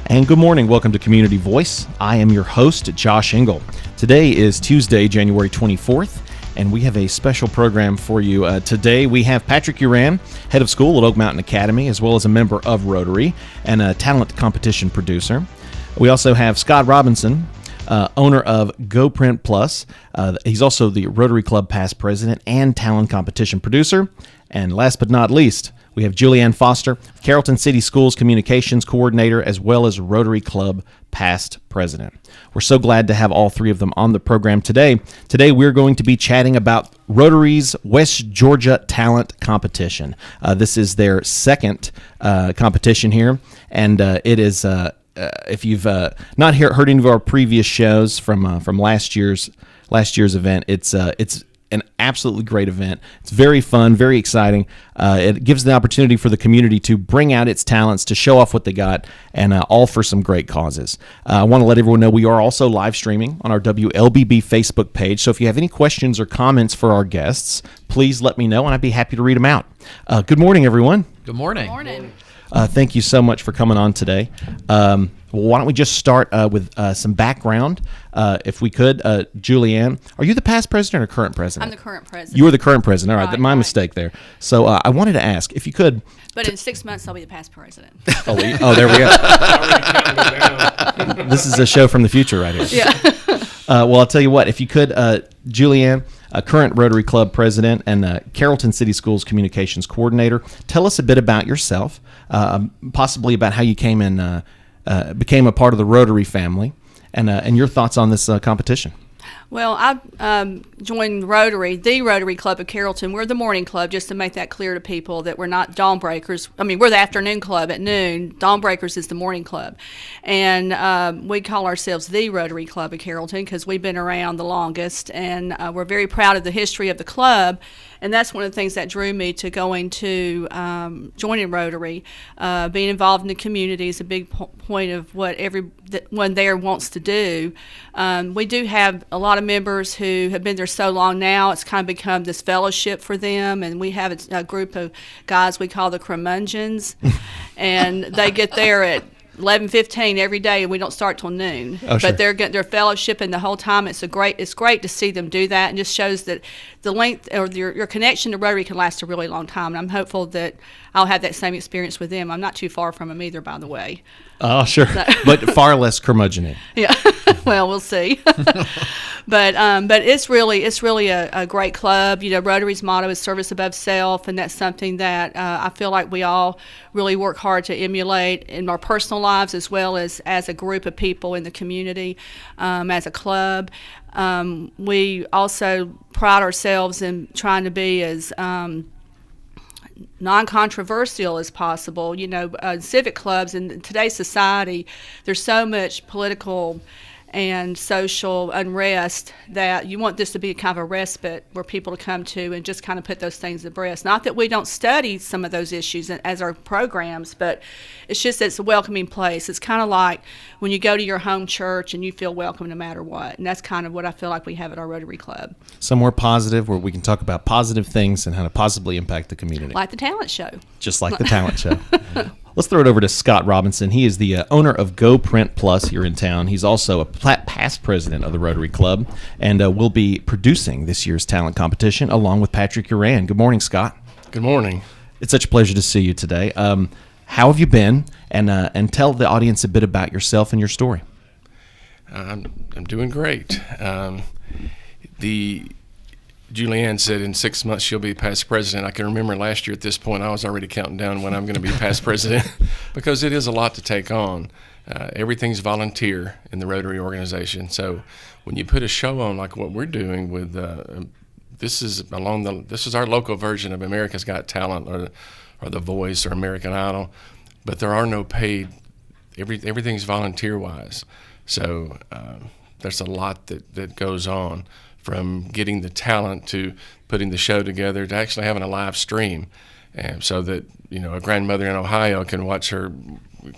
And good morning. Welcome to Community Voice. I am your host, Josh Engel. Today is Tuesday, January 24th, and we have a special program for you. Today we have Patrick Yuran, head of school at Oak Mountain Academy, as well as a member of Rotary and a talent competition producer. We also have Scott Robison, owner of GoPrint Plus. He's also the Rotary Club past president and talent competition producer. And last but not least, we have Julianne Foster, Carrollton City Schools communications coordinator, as well as Rotary Club past president. We're so glad to have all three of them on the program today. Today, we're going to be chatting about Rotary's West Georgia Talent Competition. This is their second competition here, and it is, if you've not heard any of our previous shows from last year's event, it's an absolutely great event. It's very fun, very exciting. It gives the opportunity for the community to bring out its talents, to show off what they got, and all for some great causes. I want to let everyone know we are also live streaming on our WLBB Facebook page, so if you have any questions or comments for our guests, please let me know, and I'd be happy to read them out. Good morning, everyone. Good morning. Good morning. Thank you so much for coming on today. Why don't we just start with some background, if we could. Julianne, are you the past president or current president? I'm the current president. You are the current president. All right, my Right. mistake there. So I wanted to ask, if you could. But in 6 months, I'll be the past president. Oh, there we go. This is a show from the future right here. Yeah. Well, I'll tell you what, if you could, Julianne, current Rotary Club president and Carrollton City Schools communications coordinator, tell us a bit about yourself, possibly about how you became a part of the Rotary family, and your thoughts on this competition. Well, I joined Rotary, the Rotary Club of Carrollton. We're the morning club, just to make that clear to people that we're not dawn breakers. I mean, we're the afternoon club at noon. Dawn breakers is the morning club. And we call ourselves the Rotary Club of Carrollton because we've been around the longest, and we're very proud of the history of the club. And that's one of the things that drew me to going to joining Rotary. Being involved in the community is a big point of what everyone there wants to do. We do have a lot of members who have been there so long now, it's kind of become this fellowship for them. And we have a group of guys we call the curmudgeons, and they get there at 11:15 every day, and we don't start till noon. Oh, sure. But they're fellowshipping the whole time. It's great to see them do that, and just shows that the length or your connection to Rotary can last a really long time. And I'm hopeful that I'll have that same experience with them. I'm not too far from them either, by the way. Oh, sure, but far less curmudgeon-y. Yeah, well, we'll see. But it's really a great club. You know, Rotary's motto is service above self, and that's something that I feel like we all really work hard to emulate in our personal lives as well as a group of people in the community, as a club. We also pride ourselves in trying to be as non-controversial as possible. You know, civic clubs in today's society, there's so much political and social unrest that you want this to be kind of a respite where people to come to and just kind of put those things to rest. Not that we don't study some of those issues as our programs, but it's just that it's a welcoming place. It's kind of like when you go to your home church and you feel welcome no matter what. And that's kind of what I feel like we have at our Rotary Club. Somewhere positive where we can talk about positive things and how to possibly impact the community. Like the talent show. Just like the talent show. Let's throw it over to Scott Robison. He is the owner of GoPrint Plus here in town. He's also a past president of the Rotary Club, and will be producing this year's talent competition along with Patrick Yuran. Good morning, Scott. Good morning. It's such a pleasure to see you today. How have you been? And tell the audience a bit about yourself and your story. I'm doing great. Julianne said in 6 months she'll be past president. I can remember last year at this point I was already counting down when I'm going to be past president because it is a lot to take on. Everything's volunteer in the Rotary organization. So when you put a show on like what we're doing with this is our local version of America's Got Talent or The Voice or American Idol, but there are no paid. Everything's volunteer wise. So there's a lot that goes on, from getting the talent to putting the show together to actually having a live stream, and so that a grandmother in Ohio can watch her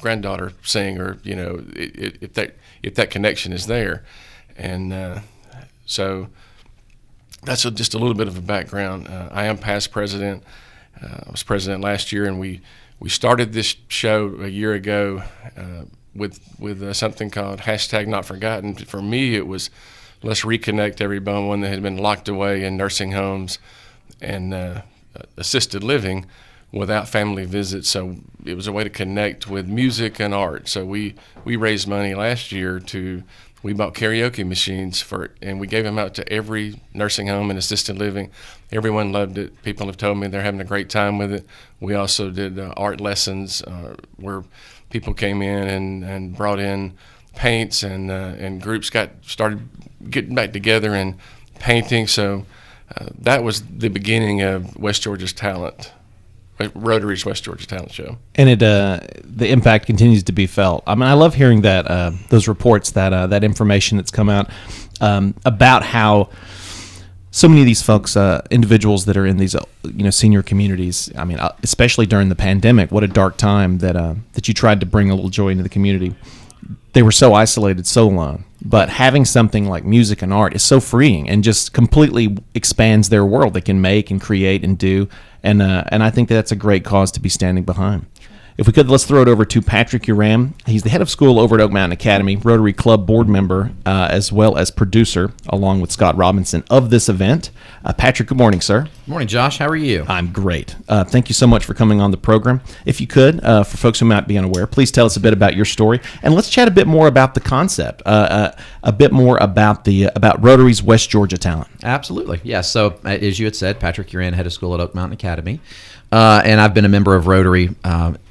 granddaughter sing, or if that connection is there, and so that's just a little bit of a background. I am past president. I was president last year, and we started this show a year ago with something called #NotForgotten. For me, it was let's reconnect everyone that had been locked away in nursing homes and assisted living without family visits. So it was a way to connect with music and art. So we raised money last year we bought karaoke machines and we gave them out to every nursing home and assisted living. Everyone loved it. People have told me they're having a great time with it. We also did art lessons where people came in and brought in paints and groups started getting back together and painting. So that was the beginning of West Georgia's Talent. Rotary's West Georgia Talent Show, and the impact continues to be felt. I mean, I love hearing that those reports, that information that's come out about how so many of these folks, individuals that are in these senior communities. I mean, especially during the pandemic, what a dark time that you tried to bring a little joy into the community. They were so isolated, so alone. But having something like music and art is so freeing and just completely expands their world. They can make and create and do. And I think that's a great cause to be standing behind. If we could, let's throw it over to Patrick Yuran. He's the head of school over at Oak Mountain Academy, Rotary Club board member, as well as producer, along with Scott Robinson, of this event. Patrick, good morning, sir. Good morning, Josh. How are you? I'm great. Thank you so much for coming on the program. If you could, for folks who might be unaware, please tell us a bit about your story, and let's chat a bit more about the concept, a bit more about Rotary's West Georgia Talent. Absolutely. Yeah. So, as you had said, Patrick Yuran, head of school at Oak Mountain Academy. And I've been a member of Rotary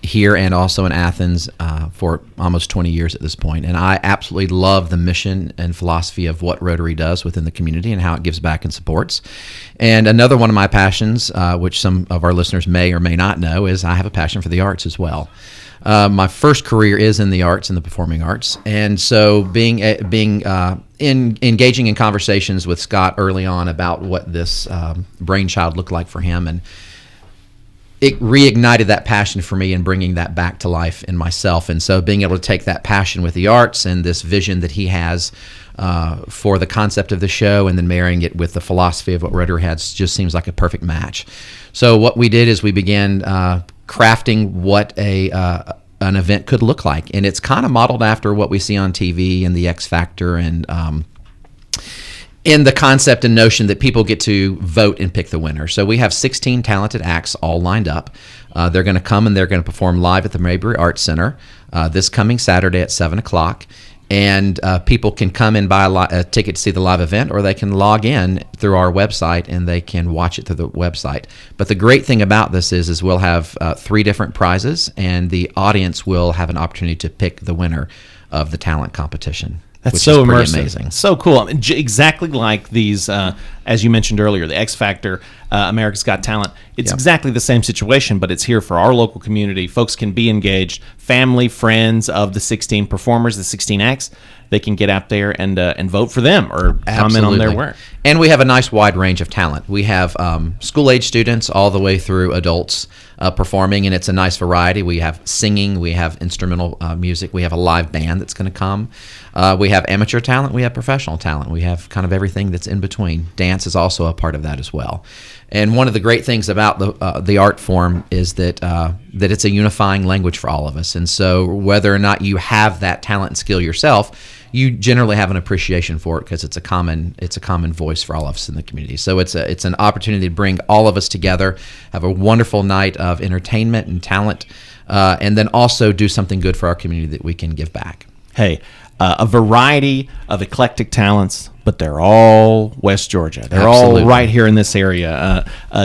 here and also in Athens for almost 20 years at this point. And I absolutely love the mission and philosophy of what Rotary does within the community and how it gives back and supports. And another one of my passions, which some of our listeners may or may not know, is I have a passion for the arts as well. My first career is in the arts, in the performing arts. And so engaging in conversations with Scott early on about what this brainchild looked like for him, and it reignited that passion for me and bringing that back to life in myself. And so being able to take that passion with the arts and this vision that he has for the concept of the show and then marrying it with the philosophy of what Rotary has just seems like a perfect match. So what we did is we began crafting what an event could look like. And it's kind of modeled after what we see on TV and the X Factor and in the concept and notion that people get to vote and pick the winner. So we have 16 talented acts all lined up. They're going to come and they're going to perform live at the Mayberry Arts Center this coming Saturday at 7 o'clock. And people can come and buy a ticket to see the live event, or they can log in through our website and they can watch it through the website. But the great thing about this is we'll have 3 different prizes, and the audience will have an opportunity to pick the winner of the talent competition. That's so immersive. Amazing. So cool. I mean, exactly like these, as you mentioned earlier, the X Factor, America's Got Talent. It's exactly the same situation, but it's here for our local community. Folks can be engaged. Family, friends of the 16 performers, the 16 acts, they can get out there and vote for them or comment on their work. And we have a nice wide range of talent. We have school-age students all the way through adults performing, and it's a nice variety. We have singing, we have instrumental music, we have a live band that's going to come. We have amateur talent, we have professional talent. We have kind of everything that's in between. Dance is also a part of that as well. And one of the great things about the art form is that it's a unifying language for all of us. And so whether or not you have that talent and skill yourself, you generally have an appreciation for it because it's a common voice for all of us in the community. So it's an opportunity to bring all of us together, have a wonderful night of entertainment and talent, and then also do something good for our community that we can give back. Hey, a variety of eclectic talents, but they're all West Georgia. They're Absolutely. all right here in this area.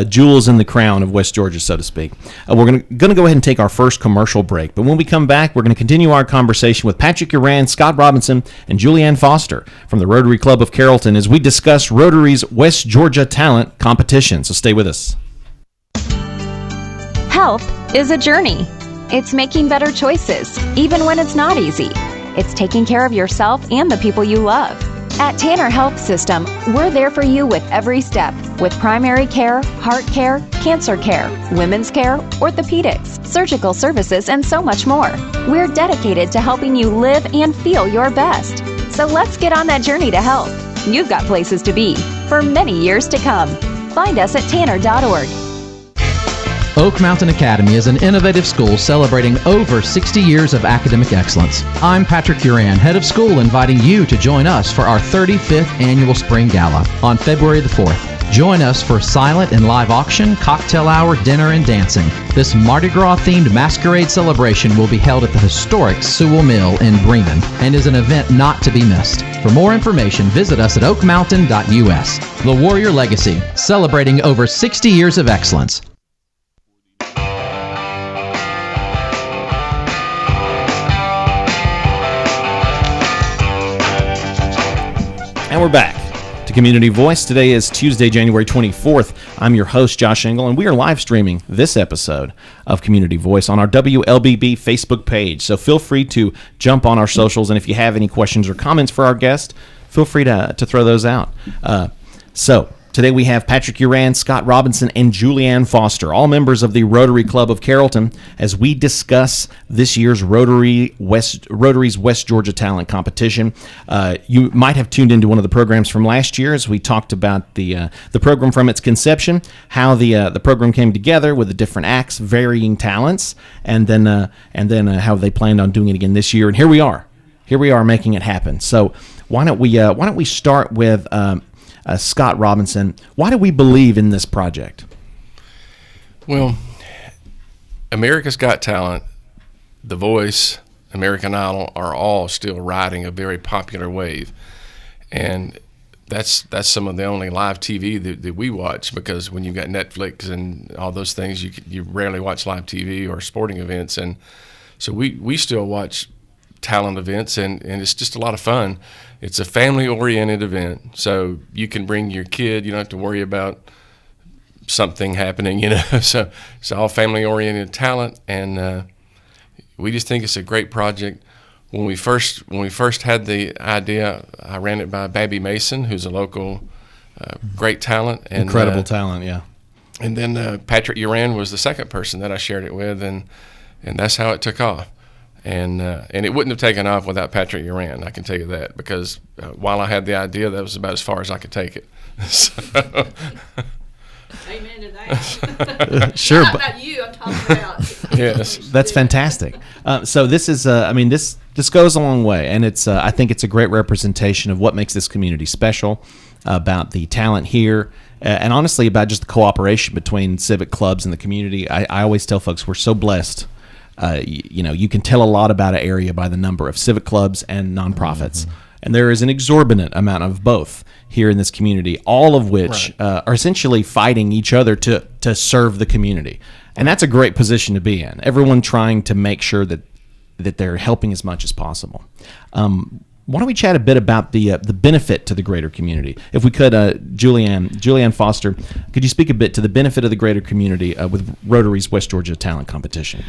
Jewels in the crown of West Georgia, so to speak. We're going to go ahead and take our first commercial break. But when we come back, we're going to continue our conversation with Patrick Yuran, Scott Robinson, and Julianne Foster from the Rotary Club of Carrollton as we discuss Rotary's West Georgia Talent Competition. So stay with us. Health is a journey. It's making better choices, even when it's not easy. It's taking care of yourself and the people you love. At Tanner Health System, we're there for you with every step, with primary care, heart care, cancer care, women's care, orthopedics, surgical services, and so much more. We're dedicated to helping you live and feel your best. So let's get on that journey to health. You've got places to be for many years to come. Find us at tanner.org. Oak Mountain Academy is an innovative school celebrating over 60 years of academic excellence. I'm Patrick Yuran, head of school, inviting you to join us for our 35th annual Spring Gala on February the 4th. Join us for silent and live auction, cocktail hour, dinner, and dancing. This Mardi Gras-themed masquerade celebration will be held at the historic Sewell Mill in Bremen and is an event not to be missed. For more information, visit us at oakmountain.us. The Warrior Legacy, celebrating over 60 years of excellence. And we're back to Community Voice. Today is Tuesday, January 24th. I'm your host, Josh Engel, and we are live streaming this episode of Community Voice on our WLBB Facebook page. So feel free to jump on our socials, and if you have any questions or comments for our guest, feel free to throw those out. So today we have Patrick Yuran, Scott Robison, and Julianne Foster, all members of the Rotary Club of Carrollton, as we discuss this year's Rotary's West Georgia Talent Competition. You might have tuned into one of the programs from last year as we talked about the program from its conception, how the program came together with the different acts, varying talents, and then how they planned on doing it again this year. And here we are making it happen. So why don't we start with Scott Robison? Why do we believe in this project? Well, America's Got Talent, The Voice, American Idol are all still riding a very popular wave. And that's some of the only live TV that we watch, because when you've got Netflix and all those things, you rarely watch live TV or sporting events. And so we still watch talent events, and it's just a lot of fun. It's a family-oriented event, so you can bring your kid. You don't have to worry about something happening, So it's all family-oriented talent, and we just think it's a great project. When we first had the idea, I ran it by Babby Mason, who's a local great talent. And, incredible talent, yeah. And then Patrick Yuran was the second person that I shared it with, and that's how it took off. And it wouldn't have taken off without Patrick Yuran, I can tell you that, because while I had the idea, that was about as far as I could take it. So. Amen to that. Sure. Not about you, I'm talking about. Yes. That's fantastic. So this is, this goes a long way, and it's, I think it's a great representation of what makes this community special, about the talent here, and honestly about just the cooperation between civic clubs and the community. I always tell folks we're so blessed. You can tell a lot about an area by the number of civic clubs and nonprofits. Mm-hmm. And there is an exorbitant amount of both here in this community, all of which are essentially fighting each other to serve the community. And that's a great position to be in. Everyone trying to make sure that they're helping as much as possible. Why don't we chat a bit about the benefit to the greater community? If we could, Julianne Foster, could you speak a bit to the benefit of the greater community with Rotary's West Georgia Talent Competition?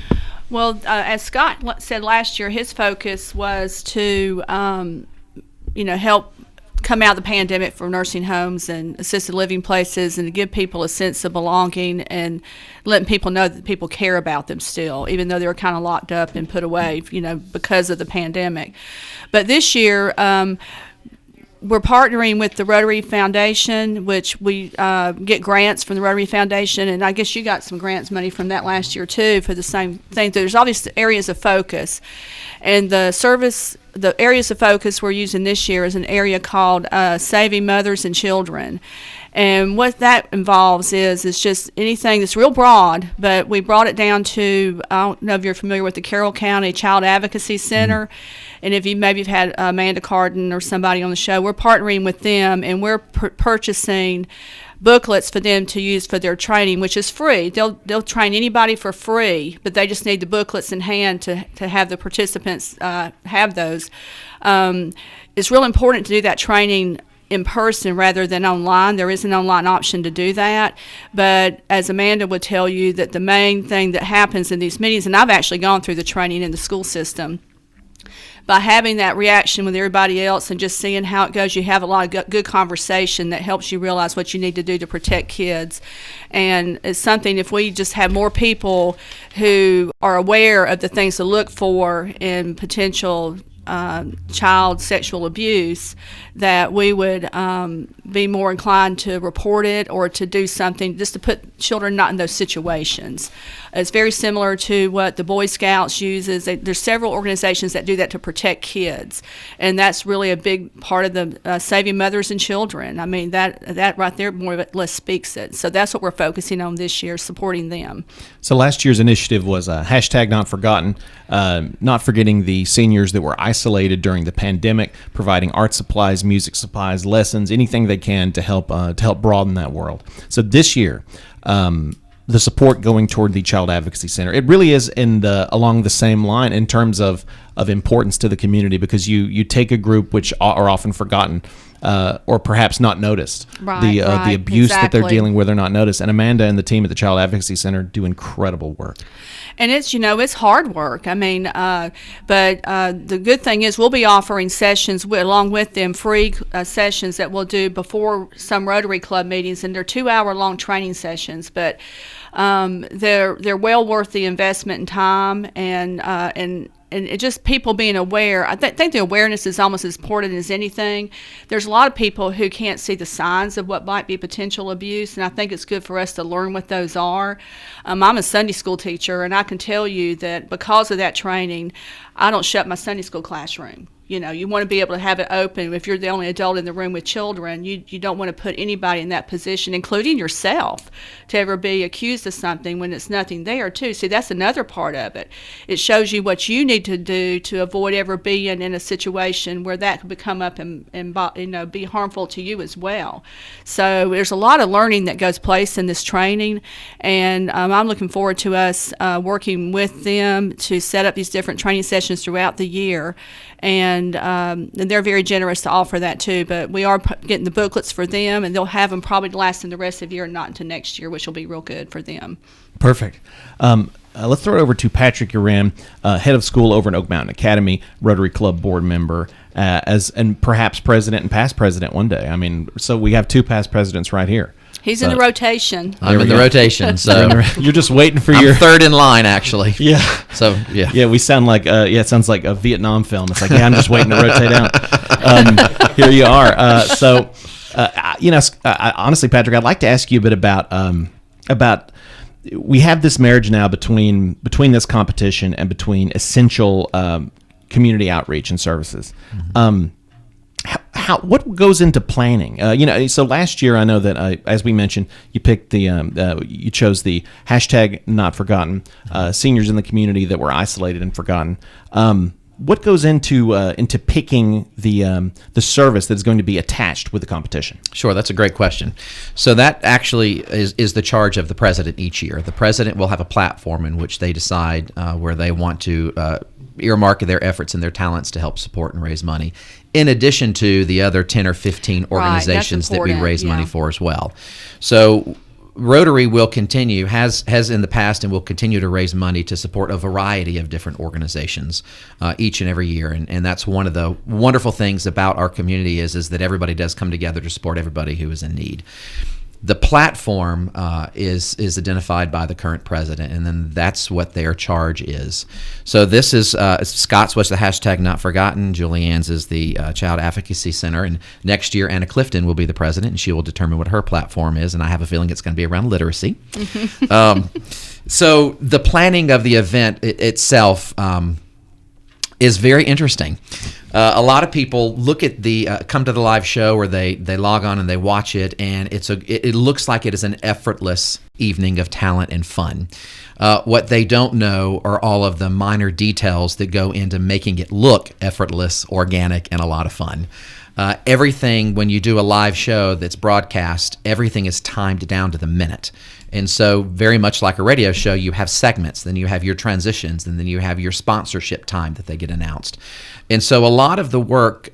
Well, as Scott said last year, his focus was to, help come out of the pandemic for nursing homes and assisted living places, and to give people a sense of belonging and letting people know that people care about them still, even though they were kind of locked up and put away, because of the pandemic. But this year, we're partnering with the Rotary Foundation, which we get grants from the Rotary Foundation, and I guess you got some grants money from that last year too for the same thing. There's obvious areas of focus, and the areas of focus we're using this year is an area called Saving Mothers and Children. And what that involves is just anything that's real broad, but we brought it down to, I don't know if you're familiar with the Carroll County Child Advocacy Center. Mm-hmm. And if you've had Amanda Carden or somebody on the show, we're partnering with them, and we're purchasing booklets for them to use for their training, which is free. They'll train anybody for free, but they just need the booklets in hand to have the participants have those. It's real important to do that training in person rather than online. There is an online option to do that, but as Amanda would tell you, that the main thing that happens in these meetings, and I've actually gone through the training in the school system, by having that reaction with everybody else and just seeing how it goes, you have a lot of good conversation that helps you realize what you need to do to protect kids. And it's something, if we just have more people who are aware of the things to look for in potential child sexual abuse, that we would be more inclined to report it or to do something just to put children not in those situations. It's very similar to what the Boy Scouts uses. There's several organizations that do that to protect kids, and that's really a big part of the saving mothers and children. I mean, that right there more or less speaks it. So that's what we're focusing on this year, supporting them. So last year's initiative was hashtag Not Forgotten, not forgetting the seniors that were isolated during the pandemic, providing art supplies, music supplies, lessons, anything they can to help broaden that world. So this year, the support going toward the Child Advocacy Center, it really is along the same line in terms of importance to the community, because you take a group which are often forgotten, or perhaps not noticed. The abuse that they're dealing with are not noticed. And Amanda and the team at the Child Advocacy Center do incredible work. And it's hard work. I mean, but the good thing is we'll be offering sessions along with them, free sessions that we'll do before some Rotary Club meetings, and they're 2-hour-long training sessions. But they're well worth the investment in time and it just people being aware. I think the awareness is almost as important as anything. There's a lot of people who can't see the signs of what might be potential abuse, and I think it's good for us to learn what those are. I'm a Sunday school teacher, and I can tell you that because of that training, I don't shut my Sunday school classroom. You know, you want to be able to have it open. If you're the only adult in the room with children, you don't want to put anybody in that position, including yourself, to ever be accused of something when it's nothing there, too. See, that's another part of it. It shows you what you need to do to avoid ever being in a situation where that could come up and be harmful to you as well. So there's a lot of learning that goes place in this training, and I'm looking forward to us working with them to set up these different training sessions throughout the year. And they're very generous to offer that too. But we are getting the booklets for them, and they'll have them probably lasting the rest of the year and not into next year, which will be real good for them. Perfect. Let's throw it over to Patrick Yuran, head of school over in Oak Mountain Academy, Rotary Club board member, and perhaps president and past president one day. I mean, so we have 2 past presidents right here. He's in the rotation. I'm in the rotation, so you're just waiting for I'm your third in line, actually. Yeah. So yeah, we sound like it sounds like a Vietnam film. It's like, yeah, I'm just waiting to rotate out. Here you are. Honestly, Patrick, I'd like to ask you a bit about we have this marriage now between this competition and between essential community outreach and services. Mm-hmm. What goes into planning? So last year I know that as we mentioned, you picked you chose the hashtag Not Forgotten, seniors in the community that were isolated and forgotten. What goes into picking the service that's going to be attached with the competition? Sure, that's a great question. So that actually is the charge of the president each year. The president will have a platform in which they decide where they want to earmark their efforts and their talents to help support and raise money, in addition to the other 10 or 15 organizations that we raise money for as well. So Rotary will continue, has in the past, and will continue to raise money to support a variety of different organizations each and every year. And that's one of the wonderful things about our community is that everybody does come together to support everybody who is in need. The platform is identified by the current president, and then that's what their charge is. So this is Scott's was the hashtag Not Forgotten. Julianne's is the Child Advocacy Center, and next year Anna Clifton will be the president, and she will determine what her platform is, and I have a feeling it's going to be around literacy. So the planning of the event itself is very interesting. A lot of people look at come to the live show, or they log on and they watch it, and it looks like it is an effortless evening of talent and fun. What they don't know are all of the minor details that go into making it look effortless, organic, and a lot of fun. Everything, when you do a live show that's broadcast, everything is timed down to the minute. And so very much like a radio show, you have segments, then you have your transitions, and then you have your sponsorship time that they get announced. And so a lot of the work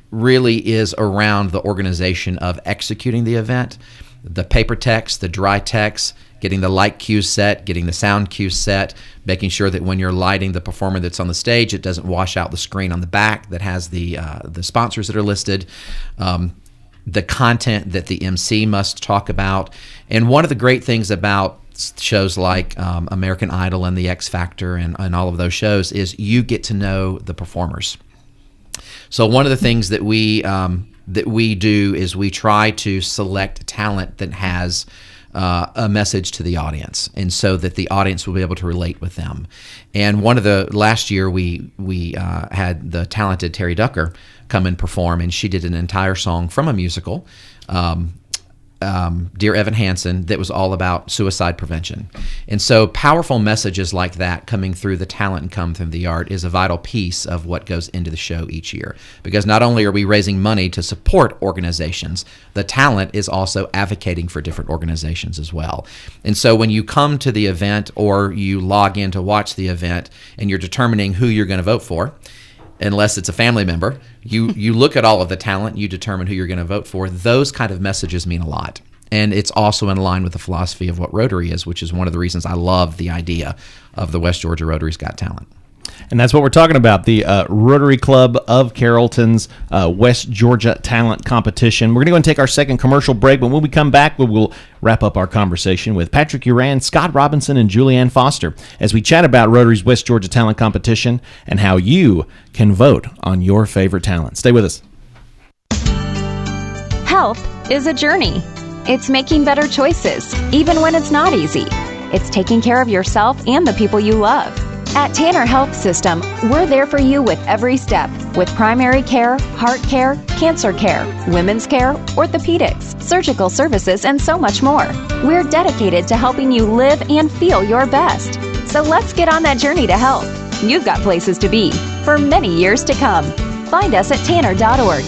really is around the organization of executing the event, the paper text, the dry text, getting the light cues set, getting the sound cues set, making sure that when you're lighting the performer that's on the stage, it doesn't wash out the screen on the back that has the sponsors that are listed, the content that the MC must talk about. And one of the great things about shows like American Idol and The X Factor and all of those shows is you get to know the performers. So one of the things that we do is we try to select talent that has a message to the audience, and so that the audience will be able to relate with them. And one of the last year we had the talented Terry Ducker come and perform, and she did an entire song from a musical, Dear Evan Hansen, that was all about suicide prevention. And so powerful messages like that coming through the talent and come through the art is a vital piece of what goes into the show each year. Because not only are we raising money to support organizations, the talent is also advocating for different organizations as well. And so when you come to the event or you log in to watch the event and you're determining who you're going to vote for, unless it's a family member, you look at all of the talent, you determine who you're going to vote for. Those kind of messages mean a lot. And it's also in line with the philosophy of what Rotary is, which is one of the reasons I love the idea of the West Georgia Rotary's Got Talent. And that's what we're talking about, the Rotary Club of Carrollton's West Georgia Talent Competition. We're going to go and take our second commercial break, but when we come back, we will wrap up our conversation with Patrick Yuran, Scott Robison, and Julianne Foster as we chat about Rotary's West Georgia Talent Competition and how you can vote on your favorite talent. Stay with us. Health is a journey. It's making better choices, even when it's not easy. It's taking care of yourself and the people you love. At Tanner Health System, we're there for you with every step, with primary care, heart care, cancer care, women's care, orthopedics, surgical services, and so much more. We're dedicated to helping you live and feel your best. So let's get on that journey to health. You've got places to be for many years to come. Find us at tanner.org.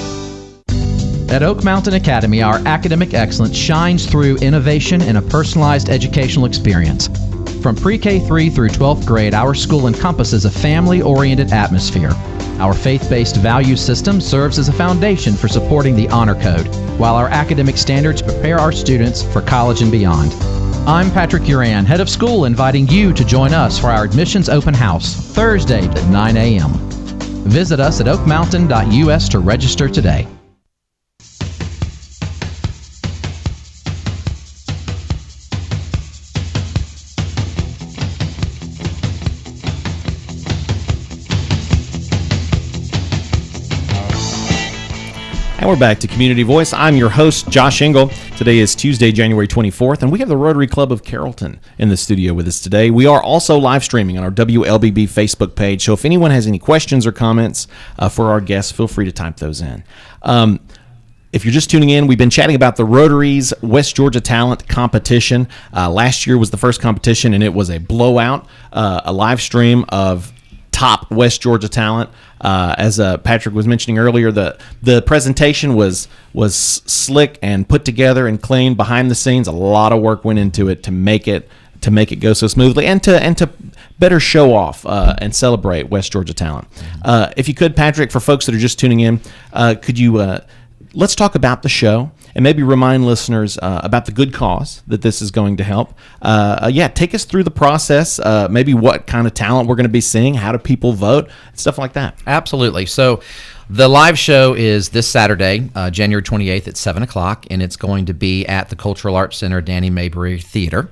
At Oak Mountain Academy, our academic excellence shines through innovation and a personalized educational experience. From pre-K3 through 12th grade, our school encompasses a family-oriented atmosphere. Our faith-based value system serves as a foundation for supporting the Honor Code, while our academic standards prepare our students for college and beyond. I'm Patrick Yuran, head of school, inviting you to join us for our admissions open house, Thursday at 9 a.m. Visit us at oakmountain.us to register today. And we're back to Community Voice. I'm your host, Josh Engel. Today is Tuesday, January 24th, and we have the Rotary Club of Carrollton in the studio with us today. We are also live streaming on our WLBB Facebook page, so if anyone has any questions or comments for our guests, feel free to type those in. If you're just tuning in, we've been chatting about the Rotary's West Georgia Talent Competition. Last year was the first competition, and it was a blowout, a live stream of top West Georgia talent. As Patrick was mentioning earlier, the presentation was slick and put together and clean behind the scenes. A lot of work went into it to make it go so smoothly and to better show off and celebrate West Georgia talent. If you could, Patrick, for folks that are just tuning in, could you let's talk about the show and maybe remind listeners about the good cause that this is going to help. Take us through the process, maybe what kind of talent we're going to be seeing, how do people vote, stuff like that. Absolutely. So the live show is this Saturday, January 28th at 7 o'clock, and it's going to be at the Cultural Arts Center, Danny Mabry Theater.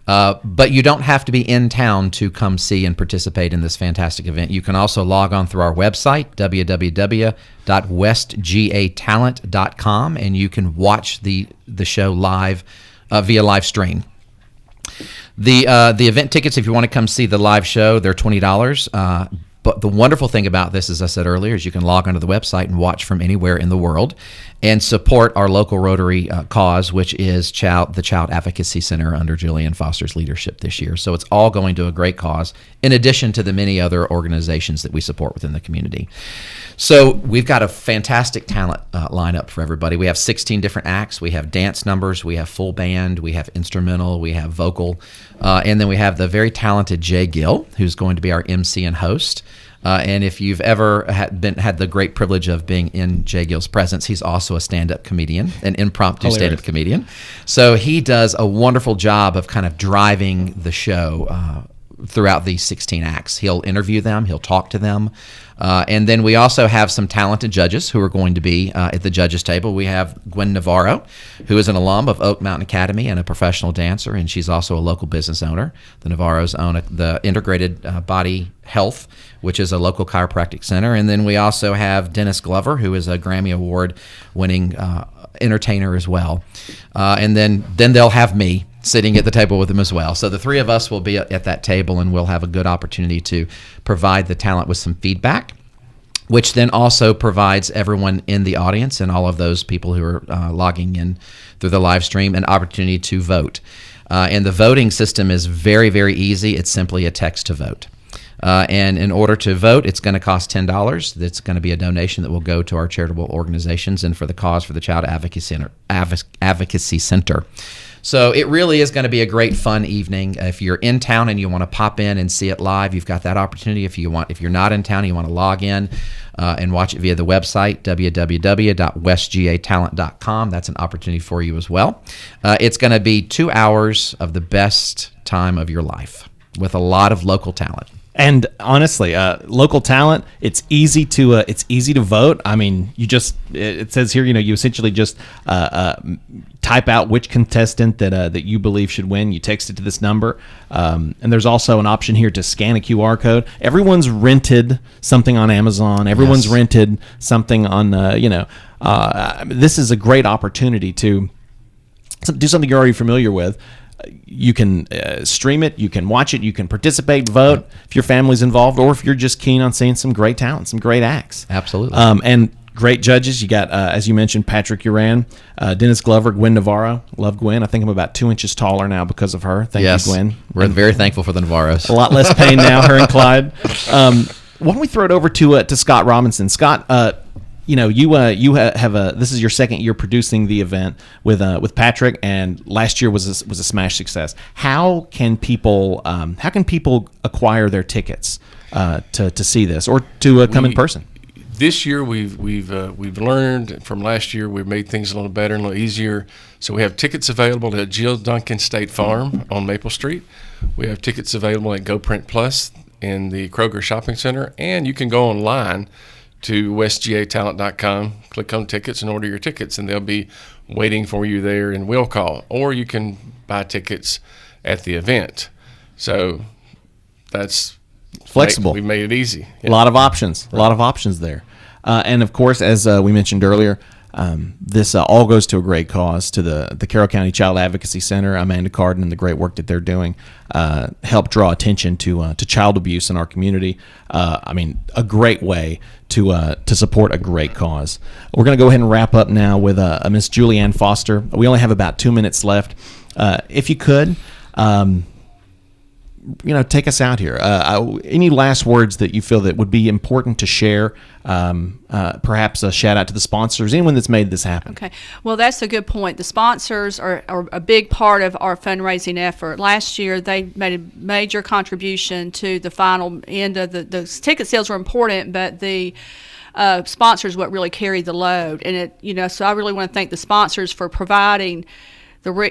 But you don't have to be in town to come see and participate in this fantastic event. You can also log on through our website, www.westgatalent.com, and you can watch the show live via live stream. The event tickets, if you want to come see the live show, they're $20. But the wonderful thing about this, as I said earlier, is you can log onto the website and watch from anywhere in the world and support our local Rotary cause, which is the Child Advocacy Center under Julianne Foster's leadership this year. So it's all going to a great cause, in addition to the many other organizations that we support within the community. So we've got a fantastic talent lineup for everybody. We have 16 different acts. We have dance numbers. We have full band. We have instrumental. We have vocal. And then we have the very talented Jay Gill, who's going to be our MC and host. And if you've ever had the great privilege of being in Jay Gill's presence, he's also a stand-up comedian, an impromptu stand-up comedian. So he does a wonderful job of kind of driving the show throughout these 16 acts. He'll interview them. He'll talk to them. And then we also have some talented judges who are going to be at the judges' table. We have Gwen Navarro, who is an alum of Oak Mountain Academy and a professional dancer, and she's also a local business owner. The Navarros own the integrated body Health, which is a local chiropractic center. And then we also have Dennis Glover, who is a Grammy Award-winning entertainer as well. And then they'll have me sitting at the table with them as well. So the three of us will be at that table, and we'll have a good opportunity to provide the talent with some feedback, which then also provides everyone in the audience and all of those people who are logging in through the live stream an opportunity to vote. And the voting system is very, very easy. It's simply a text to vote. And in order to vote, it's going to cost $10. It's going to be a donation that will go to our charitable organizations and for the cause for the Child Advocacy Center. So it really is going to be a great, fun evening. If you're in town and you want to pop in and see it live, you've got that opportunity. If you're not in town and you want to log in and watch it via the website, www.westgatalent.com, that's an opportunity for you as well. It's going to be 2 hours of the best time of your life with a lot of local talent. And honestly, local talent, it's easy to vote. I mean, it says here, you essentially just type out which contestant that you believe should win. You text it to this number. And there's also an option here to scan a QR code. Everyone's rented something on Amazon. Everyone's rented something on, this is a great opportunity to do something you're already familiar with. You can stream it, you can watch it, you can participate, vote if your family's involved, or if you're just keen on seeing some great talent, some great acts. Absolutely. And great judges. You got, as you mentioned, Patrick Yuran, Dennis Glover, Gwen Navarro. Love Gwen. I think I'm about 2 inches taller now because of her. Thank you, Gwen. We're very thankful for the Navarros. A lot less pain now, her and Clyde. Why don't we throw it over to Scott Robinson? Scott, you have this is your second year producing the event with Patrick, and last year was a smash success. How can people acquire their tickets to see this or to come in person? This year we've learned from last year. We've made things a little better and a little easier. So we have tickets available at Jill Duncan State Farm on Maple Street. We have tickets available at GoPrint Plus in the Kroger Shopping Center, and you can go online to westgatalent.com, click on tickets and order your tickets, and they'll be waiting for you there and will call. Or you can buy tickets at the event. So that's flexible. We made it easy. Yeah. A lot of options. A lot of options there. And of course, as we mentioned earlier, this all goes to a great cause, to the Carroll County Child Advocacy Center. Amanda Carden and the great work that they're doing help draw attention to child abuse in our community. A great way to support a great cause. We're going to go ahead and wrap up now with Miss Julianne Foster. We only have about 2 minutes left. If you could, take us out here. Any last words that you feel that would be important to share? Perhaps a shout out to the sponsors, anyone that's made this happen. Okay. Well, that's a good point. The sponsors are a big part of our fundraising effort. Last year, they made a major contribution to the final end of the ticket sales were important, but the sponsors what really carried the load. And so I really want to thank the sponsors for providing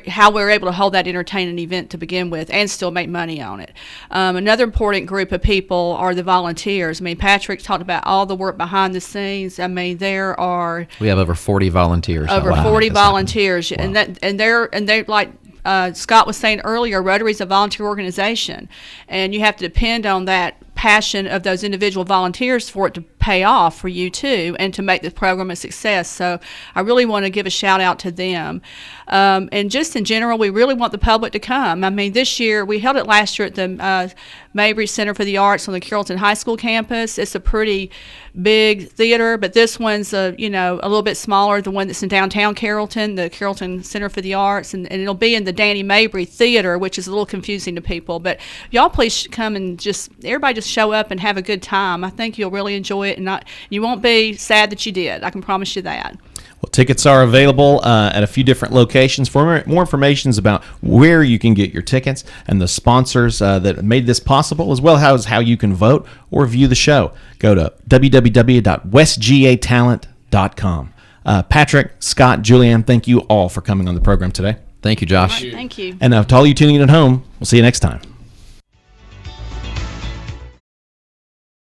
how we were able to hold that entertaining event to begin with and still make money on it. Another important group of people are the volunteers. Patrick talked about all the work behind the scenes. We have over 40 volunteers. Over 40 volunteers, wow. and they're like Scott was saying earlier, Rotary is a volunteer organization, and you have to depend on that passion of those individual volunteers for it to pay off for you too, and to make the program a success. So I really want to give a shout out to them. And just in general, we really want the public to come. This year, we held it last year at the Mabry Center for the Arts on the Carrollton High School campus. It's a pretty big theater, but this one's a little bit smaller, the one that's in downtown Carrollton, the Carrollton Center for the Arts, and it'll be in the Danny Mabry Theater, which is a little confusing to people. But y'all please come and everybody just show up and have a good time. I think you'll really enjoy it, and you won't be sad that you did. I can promise you that. Well, tickets are available at a few different locations. For more information about where you can get your tickets and the sponsors that made this possible, as well as how you can vote or view the show, go to www.westgatalent.com. Patrick, Scott, Julianne, thank you all for coming on the program today. Thank you, Josh. Thank you. And to all you tuning in at home, we'll see you next time.